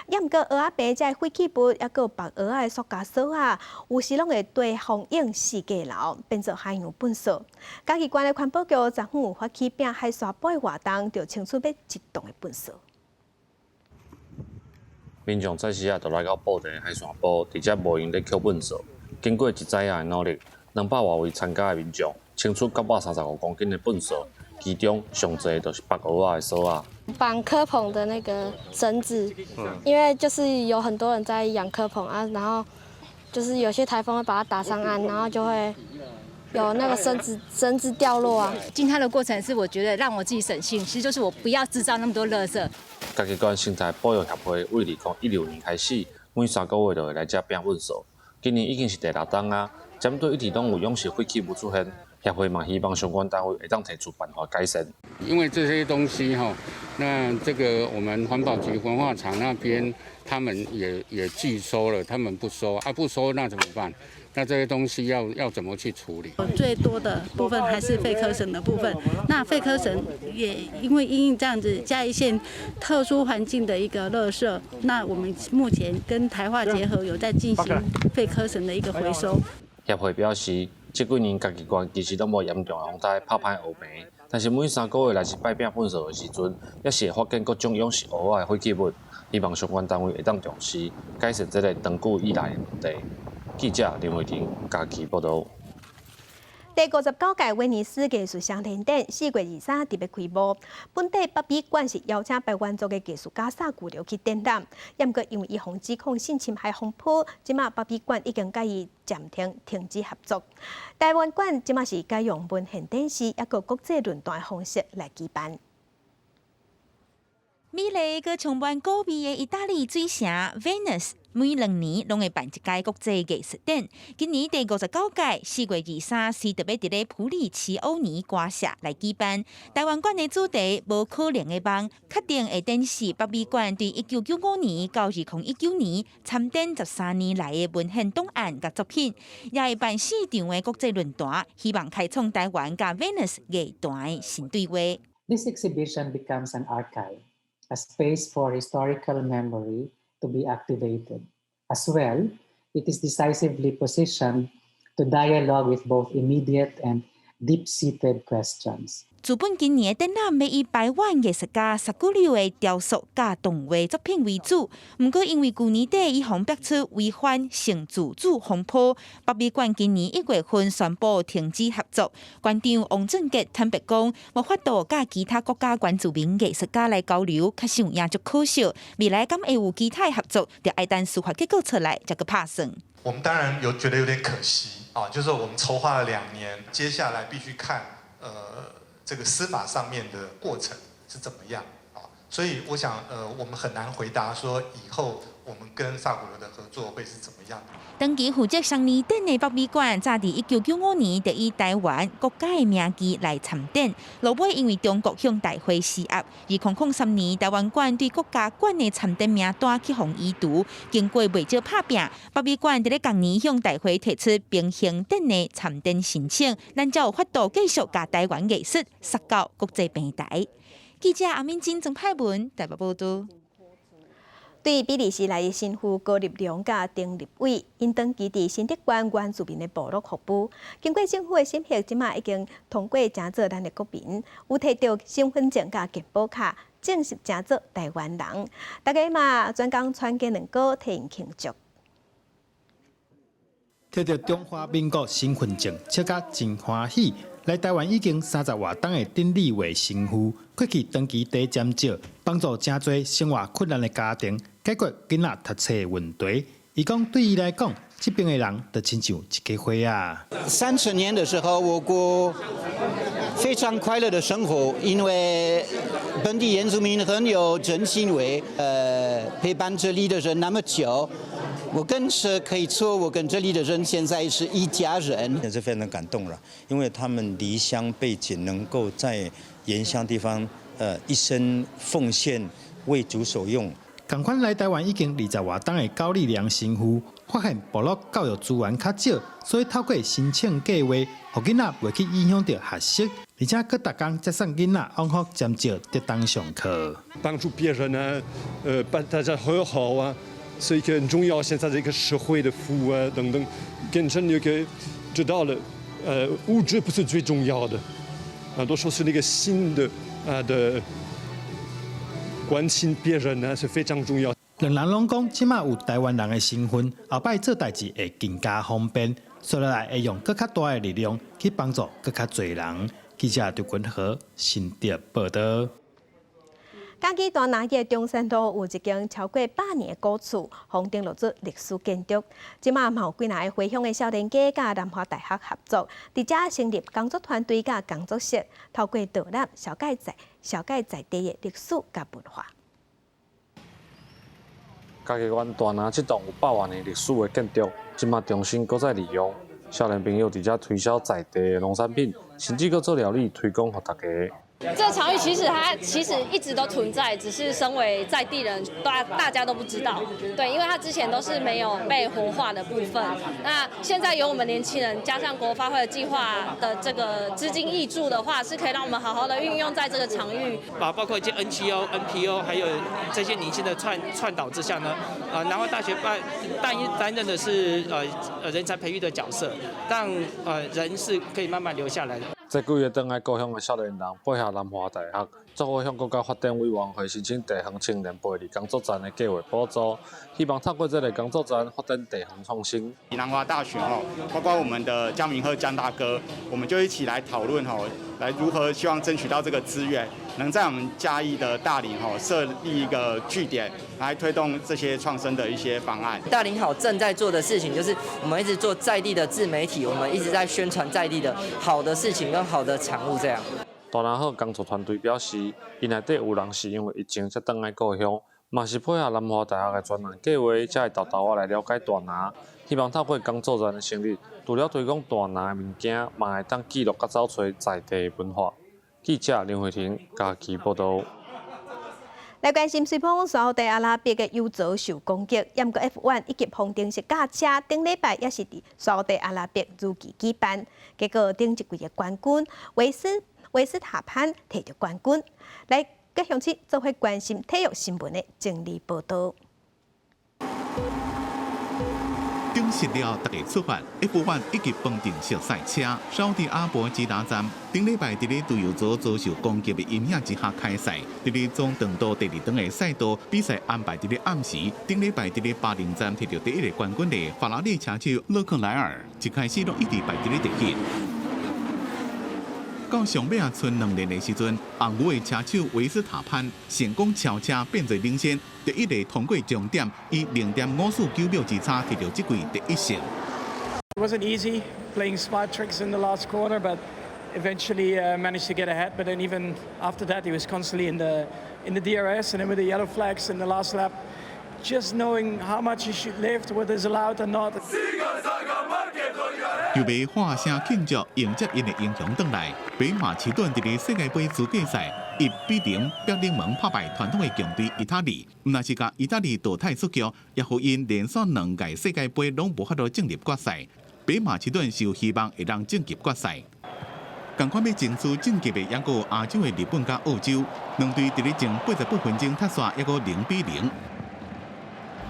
也毋过蚵仔饼这废弃物，还佫有绑蚵仔的塑胶锁啊，有时拢会对风影四界流，变做海洋粪扫。嘉义县的环保局昨昏有发起并海沙堡的活动，就清出要一栋的粪扫。民众早时啊，就来到布袋海沙堡，伫遮无用咧捡粪扫。经过一早仔的努力，200多位参加的民众清出935公斤的粪扫，其中上侪就是绑蚵仔的锁啊。绑蚵棚的那个绳子，因为就是有很多人在养蚵棚啊，然后就是有些台风会把它打上岸，然后就会有那个绳子掉落啊。进滩的过程是我觉得让我自己省心，其实就是我不要制造那么多垃圾。嘉义县生态保育协会为2016年开始，每3个月就会来遮拼粪扫，今年已经是第6冬啊。针对一直拢有涌洗废弃物出现，协会嘛希望相关单位会当提出办法改善。因为这些东西那这个我们环保局焚化厂那边他们也拒收了，他们不收不收那怎么办？那这些东西要怎么去处理？最多的部分还是废科省的部分。那废科省也因为因应这样子嘉义县特殊环境的一个垃圾，那我们目前跟台化结合，有在进行废科省的一个回收。协会表示，这几年嘉义县其实都无严重的风灾拍歹黑病，但是每3个月来一摆拼粪扫的时阵，也是会发现各种涌洗蚵仔的废弃物，希望相关单位会当重视，改善这个长久以来的问题。记者林伟霆嘉义报道。第59届威尼斯艺术双年展4月23日特别开幕，本地北美馆是邀请台湾族的艺术家萨古流去展览，也毋过因为伊方指控性侵害风波，即马北美馆已经甲伊暂停止合作。台湾馆即马是改用文献展示，抑个国际论坛方式来举办。美丽个充满古味的意大利水城 Venice， 每2年拢会办一届国际艺术展。今年第59届4月23日特别伫咧普里奇欧尼歌社来举办。台湾馆的主题无可能的梦，确定会展示北美馆对1995年到2019年参展13年来的文献档案甲作品，也会办4场的国际论坛，希望开创台湾甲 Venice 艺坛的新对话。This exhibition becomes an archive.A space for historical memory to be activated. As well, it is decisively positioned to dialogue with both immediate and deep-seated questions. 资本今年的展览要以台湾艺术家萨古流的雕塑加动画作品为主，不过因为去年底伊方逼出违反性自主风波，北美馆今年1月份宣布停止合作。馆长王俊杰坦白讲，无法度甲其他国家原住民艺术家来交流，确实也足可惜。未来敢会有其他合作，就要等司法结果出来才去拍算。我们当然觉得有点可惜啊，就是我们筹划了2年，接下来必须看这个司法上面的过程是怎么样啊？所以我想我们很难回答说以后我们跟萨古流的合作会是怎么样的。长期负责双年展的北美馆，早伫1995年就以台湾国家的名义来参展，落尾因为中国向大会施压，2003年台湾馆对国家馆的参展名单去互移除，经过袂少拍拼，北美馆伫咧同年向大会提出平行展的参展申请，咱才有法度继续甲台湾艺术杀到国际平台。记者阿敏金从派文台北报道。对比利时来的新妇高立良甲丁立伟，因长期伫新德馆原住民的部落服务，经过政府的审核，即马已经通过正做咱的国民，有摕到身份证甲健保卡，正式正做台湾人。大家嘛专工传给2个替因庆祝。摕到中华民国身份证，笑甲真欢喜。来台湾已经30多冬的丁立伟新妇，过去长期低尖照，帮助真多生活困难的家庭解决囡仔读册的问题。伊讲对伊来讲，这边的人就亲像一家伙啊。30年的时候，我过非常快乐的生活，因为本地原住民很有真心味，陪伴这里的人那么久。我跟社可以说，我跟这里的人现在是一家人，也是非常的感动了。因为他们离乡背井，能够在原乡地方，一生奉献，为主所用。同款来台湾已经20多档的高丽良新妇，发现部落教育资源较少，所以透过申请计划，让囡仔袂去影响到学习，而且佮逐工接送囡仔往复尖石得当上课，帮助别人啊，把大家和好啊。是一个很重要，现在这个社会的服务啊等等，变成一个知道了，物质不是最重要的，多数是那个心的的关心别人呢是非常重要。两人拢讲，即马有台湾人的身份，后摆做代志会更加方便，说落来会用更较大的力量去帮助更较侪人。记者刘君和新竹报道。嘉义大南嘅中山路有一间超过100年的古厝，封顶落足历史建筑。即马嘛有几若个回乡的少年家甲南华大学合作，伫遮成立工作团队甲工作室，透过导览了解在地的历史甲文化。嘉义县大南这栋有100万年历史的建筑，即马重新搁再利用，少年朋友伫遮推销在地的农产品，甚至搁做料理推广给大家。这个场域其实一直都存在，只是身为在地人，大家都不知道。对，因为它之前都是没有被活化的部分。那现在有我们年轻人加上国发会的计划的这个资金挹注的话，是可以让我们好好的运用在这个场域。包括一些 NGO、NPO， 还有这些年轻的串导之下呢，南华大学担任的是人才培育的角色，让人是可以慢慢留下来的。这几个回来故乡的少年人，配合南华大学，作为向国家发展委员会申请地方青年培育工作站的计划补助，希望透过这个工作站发展地方创新。南华大学包括我们的江明鹤江大哥，我们就一起来讨论来如何希望争取到这个资源，能在我们嘉义的大林设立一个据点，来推动这些创生的一些方案。大林好正在做的事情，就是我们一直做在地的自媒体，我们一直在宣传在地的好的事情跟好的产物这样。大南好工作团队表示，因内底有人是因为疫情才回来故乡，嘛是配合南华大学的专案计划，才会豆豆来了解大南。希望透过工作站的成立，除了推广大南的物件，嘛会当记录甲找出在地文化。记者林慧婷嘉义报道。来关心水碰沙地阿拉伯的油槽受攻击，严过 F1 以及风顶式驾车，顶礼拜也是伫沙地阿拉伯如期举办，结果顶一季的冠军维斯塔潘摕到冠军。来，各乡亲做伙关心体育新闻的整理报道。证实了大家出发 F1 以及风顶式赛车沙特阿拉伯直达站，顶礼拜伫咧队友组遭受攻击的阴影之下开赛。伫咧总长度第2场的赛道比赛安排伫咧暗时，顶礼拜伫咧巴林站摕到第1个冠军的法拉利车手勒克莱尔，一开始都一直排伫咧第一。到上尾剩2轮的时阵，红牛的车手维斯塔潘成功超车变做领先，第一个通过终点，以0.549秒之差摕到这季第1胜。It wasn't easy playing smart tricks in the last corner, but eventually managed to get ahead. But then even after that, he was constantly in the DRS, and then with the yellow flags in the last lap, just knowing how much he should lift, whether it's allowed or not. 又被喊声庆祝迎接因的英雄回来。北马其顿伫咧世界杯资格赛1-0逼冷门打败传统的强队意大利，毋但是甲意大利淘汰出局，也互因连续2届世界杯拢无法度进入决赛。北马其顿是有希望会当晋级决赛。同款要争取晋级的，也有亚洲的日本甲澳洲，两队伫咧前88分钟踢煞，也个0-0。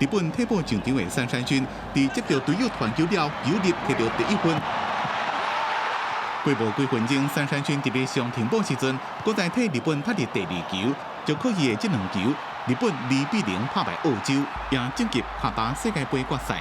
日本替补上场的杉山勋，伫接到队友传球了，有力摕到第1分。过无几分钟，杉山勋伫咧上停补时阵，搁再替日本踢入第2球，就可以的这2球，日本2-0打败澳洲，赢晋级卡达世界杯决赛。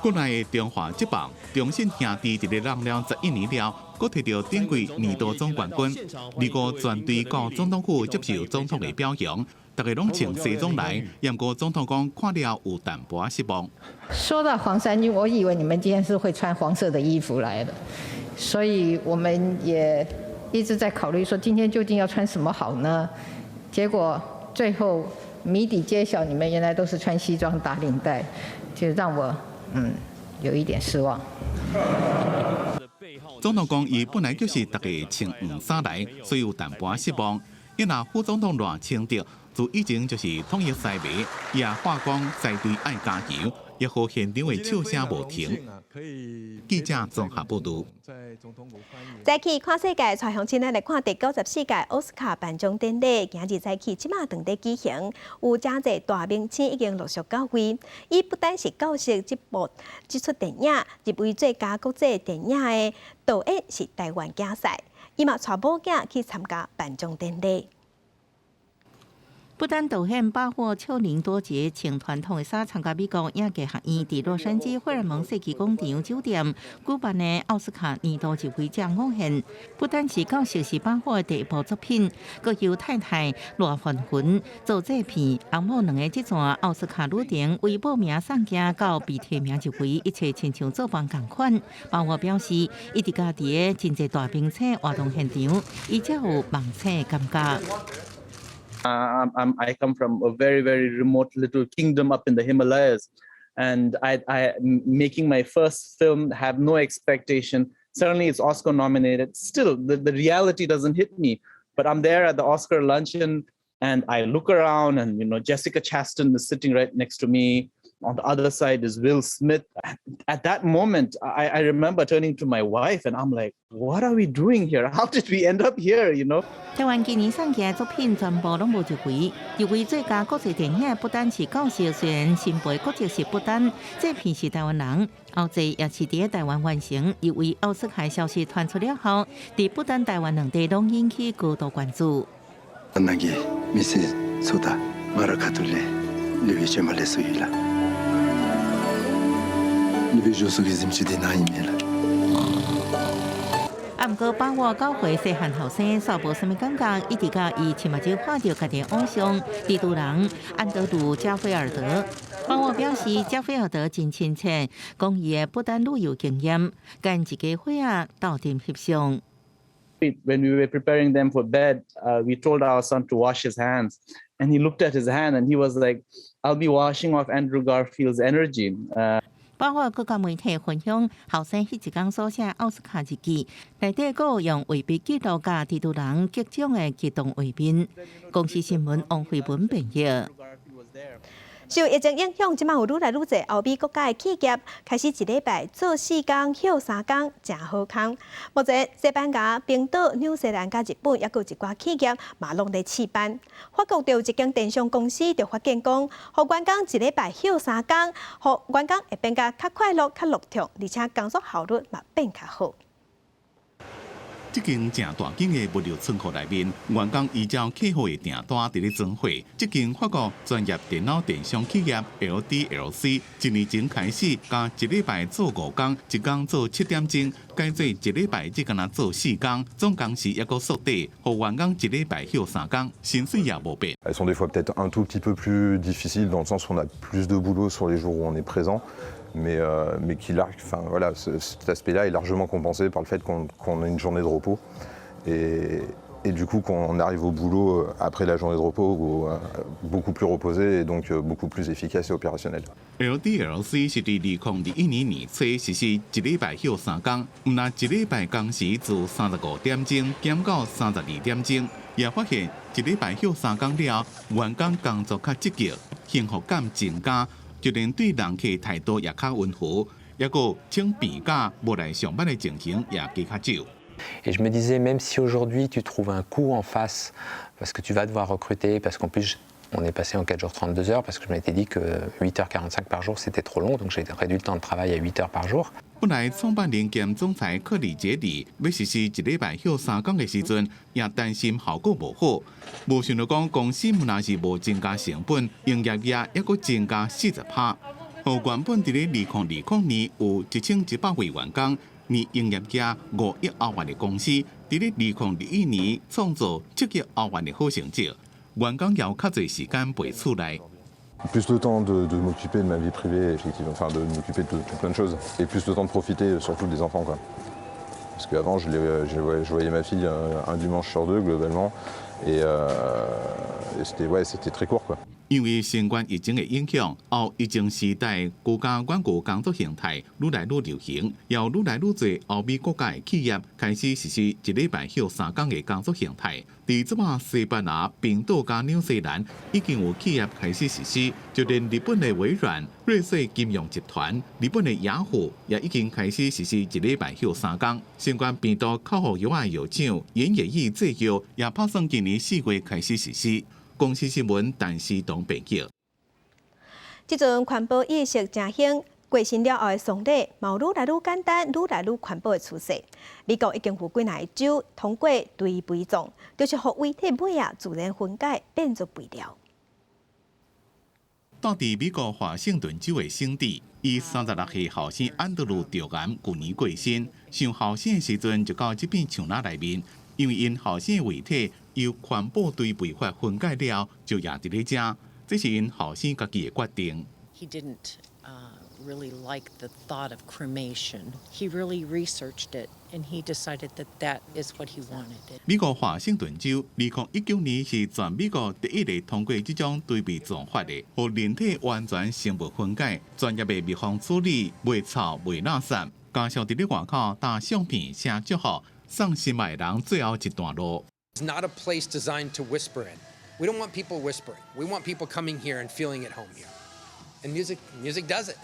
国内的中华职棒中信兄弟伫咧让了11年了，搁摕到顶季年度总冠军。25全队到总统府接受总统的表扬。大家拢穿西装来，不过总统讲看了有淡薄失望。说到黄衫军，我以为你们今天是会穿黄色的衣服来的，所以我们也一直在考虑说今天究竟要穿什么好呢？结果最后谜底揭晓，你们原来都是穿西装打领带，就让我有一点失望。总统讲，伊本来就是大家穿黄衫来，所以有淡薄失望。因那副总统乱清德，自以前就是统一西美，也话讲西队爱加油，也和现场的笑声无停。记者综合报道。早起看世界，带乡亲来看第94届奥斯卡颁奖典礼。今日早起即马当地举行，有真侪大明星已经陆续到位。伊不但是教识这出电影，入围最佳国际电影的导演是台湾竞赛，伊嘛带某囝去参加颁奖典礼。不但导演巴霍丘宁多杰穿传统的衫参加美国影剧学院伫洛杉矶惠尔蒙世纪广场酒店举办的奥斯卡年度入围奖午宴，不但是教授是巴霍的第一部作品，佮由太太罗范魂做制片，红某两个这段奥斯卡旅程为报名送件到被提名入围，一切亲像做饭同款。巴霍表示，一直家伫个真侪大冰车活动现场，伊才有梦醒的感觉。I come from a very, very remote little kingdom up in the Himalayas, and I making my first film, have no expectation. Certainly, it's Oscar nominated. Still, the reality doesn't hit me. But I'm there at the Oscar luncheon, and I look around, and Jessica Chastain is sitting right next to me. On the other side is Will Smith. At that moment, I remember turning to my wife, and I'm like, "What are we doing here? How did we end up here?" 台湾今年送件的作品全部拢无入围，入围最佳国际电影不单是教授，虽然新培国籍是不丹，这片是台湾人，后者也是伫台湾完成。因为奥斯卡消息传出了后，伫不丹、台湾两地拢引起高度关注。만나기 미스 소다 마라카툴레 리베제 말레소이라 리베조 속이짐치 디나이미라。毋过把握9岁细汉后生，煞无啥物感觉，一直到伊亲目睭看到家己偶像蜘蛛人安德鲁·加菲尔德。把握表示，加菲尔德真亲切，讲伊的不但旅游经验，跟一家伙仔斗阵翕相。When we were preparing them for bed, we told our son to wash his hands, and he looked at his hand and he was like, "I'll be washing off Andrew Garfield's energy." 包括各个媒体分享后生迄一天所写奥斯卡日记，内底佫有用画笔记录甲蜘蛛人激奖的激动画面。公司新闻王慧文编译。受疫情影响，即马有愈来愈侪欧美国家的企业开始一礼拜做4天休3天，真好康。目前西班牙、冰岛、纽西兰甲日本，也有一寡企业嘛拢在试办。法国就有一间电商公司就发现讲，互员工一礼拜休3天，互员工会变甲较快乐、较乐天，而且工作效率嘛变较好。这间正大间的物流仓库内面，员工依照客户的订单伫咧转货。这间法国专业电脑电商企业 LDLC， 一年前开始，加一礼拜做5天，一天做7点钟，改做一礼拜只敢若做4天，总工时也阁缩短，互员工一礼拜休3天，薪水也无变。Elles sont des fois peut-être un tout petit peu plus difficiles dans le sens où on a plus de boulot sur les jours où on est présent. Mais enfin, voilà, cet aspect-là est largement compensé par le fait qu'on a une journée de repos. Et du coup, quand on arrive au boulot après la journée de repos, beaucoup plus reposé et donc beaucoup plus efficace et opérationnel. LDLC 是伫2021年年初实施一礼拜休3天，毋但一礼拜工时自35点钟减到32点钟，也发现一礼拜休3天了，员工工作较积极，幸福感增加。就连对人客态度也较温和，也个请病假无来上班的情形也加较少。Et je me disais, même si aujourd'hui tu trouves un coup en face, parce que tu vas devoir recruter, parce qu'en plus on est passé en 4 jours 32 heures, parce que je m'étais dit que 8h45 par jour c'était trop long, donc j'ai réduit le temps de travail à 8 heures par jour. 本来创办人兼总裁克里杰里要实施一礼拜休3天的时阵，也担心效果无好。无想到讲公司毋但是无增加成本，营业额还阁增加40%。互原本伫咧2020年有1100位员工，年营业额5亿欧元的公司，伫咧2021年创造7亿欧元的好成绩。员工也有较侪时间陪厝内。Plus le temps de m'occuper de ma vie privée, effectivement, enfin de m'occuper de plein de choses, et plus le temps de profiter surtout des enfants, quoi. Parce qu'avant, je voyais ma fille un dimanche sur deux globalement, et c'était très court, quoi. 因为新冠疫情的影响，后疫情时代居家远距工作形态愈来愈流行，也有愈来愈多欧美国家的企业开始实施一礼拜休3天的工作形态。伫即马西班牙、冰岛加纽西兰已经有企业开始实施，就连日本的微软、瑞穗金融集团、日本的雅虎也已经开始实施一礼拜休3天。新冠病毒口服药的药厂演液液制药也打算今年4月开始实施。公司新闻陈思东编辑。即阵环保意识正兴，过新了后的送礼，嘛有愈来愈简单、愈来愈环保的趋势。美国已经有几内州通过堆肥种，就是互遗体尾啊自然分解变作肥料。住伫美国华盛顿州的圣地，伊36岁后生安德鲁着癌去年过身。上后生的时阵就到这片树林内面，因为因后生的遗体由环保堆肥法分解了，就也伫咧食。这是因后生家己的决定。He didn't really like the thought of cremation. He really researched it, and he decided that that is what he wanted. 美国华盛顿州2019年是全美国第一个通过这种堆肥做法的，互人体完全生物分解，专业的密封处理，袂臭袂垃圾。加上伫咧外口打相片、写祝福，送心爱的人最后一段路。It's not a place designed to whisper in. We don't want people whispering. We want people coming here and feeling at home here. And music does it.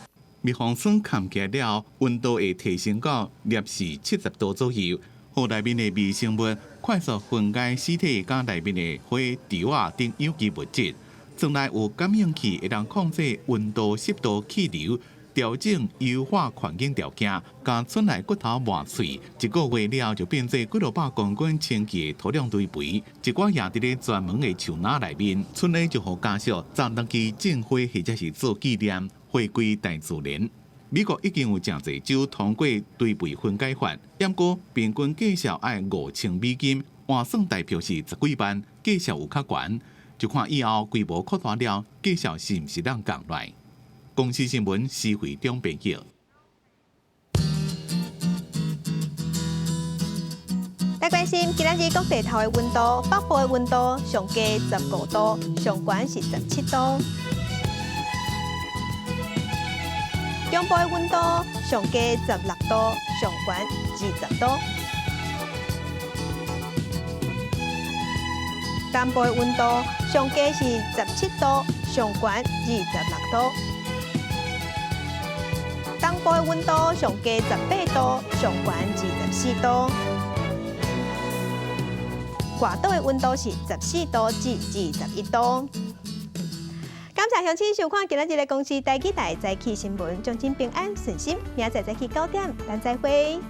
密封霜盖起来了，温度会提升到摄氏70度左右，互内面的微生物快速分解尸体甲内面的火、硫啊等有机物质。装内有感应器会当控制温度、湿度、气流，调整优化环境条件，甲村内骨头磨碎，1个月了就变做几落百公斤清气的土壤堆肥，一寡也伫咧专门的树林内面，村里就互家属站登去种花或者是做纪念，回归大自然。美国已经有真侪州通过堆肥分解法，不过平均计数要$5000，换算大票是10几万，计数有较悬，就看以后规模扩大了，计数是毋是当降来。公司新闻施惠中编辑。来关心今仔日各地头的温度，北部的温度上低15度，上悬是17度；中部的温度上低16度，上悬20度；南部的温度上低是17度，上悬26度；东部的温度上低18度，上悬24度。外岛的温度是14度至21度。感谢乡亲收看今仔日的公司台记台早起新闻，将亲平安顺心，明仔载早起9点，咱再会。